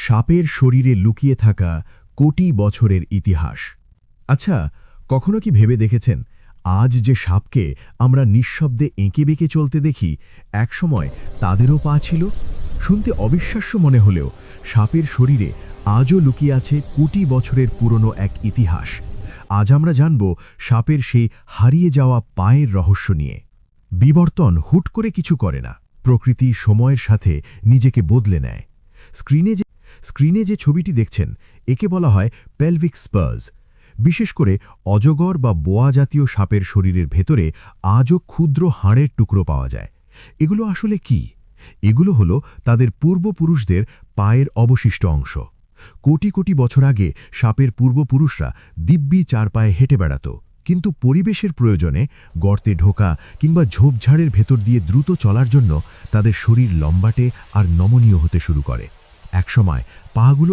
সাপের শরীরে লুকিয়ে থাকা কোটি বছরের ইতিহাস। আচ্ছা, কখনো কি ভেবে দেখেছেন, আজ যে সাপকে আমরা নিঃশব্দে এঁকে বেঁকে চলতে দেখি, একসময় তাদেরও পা ছিল? শুনতে অবিশ্বাস্য মনে হলেও সাপের শরীরে আজও লুকিয়ে আছে কোটি বছরের পুরনো এক ইতিহাস। আজ আমরা জানব সাপের সেই হারিয়ে যাওয়া পায়ের রহস্য নিয়ে। বিবর্তন হুট করে কিছু করে না, প্রকৃতি সময়ের সাথে নিজেকে বদলে নেয়। স্ক্রিনে যে ছবিটি দেখছেন, একে বলা হয় পেলভিক স্পার্স। বিশেষ করে অজগর বা বোয়া জাতীয় সাপের শরীরের ভেতরে আজও ক্ষুদ্র হাড়ের টুকরো পাওয়া যায়। এগুলো আসলে কি? এগুলো হলো তাদের পূর্বপুরুষদের পায়ের অবশিষ্ট অংশ। কোটি কোটি বছর আগে সাপের পূর্বপুরুষরা দিব্যি চার পায়ে হেঁটে বেড়াত, কিন্তু পরিবেশের প্রয়োজনে গর্তে ঢোকা কিংবা ঝোপঝাড়ের ভেতর দিয়ে দ্রুত চলার জন্য তাদের শরীর লম্বাটে আর নমনীয় হতে শুরু করে। একসময় পাগুলো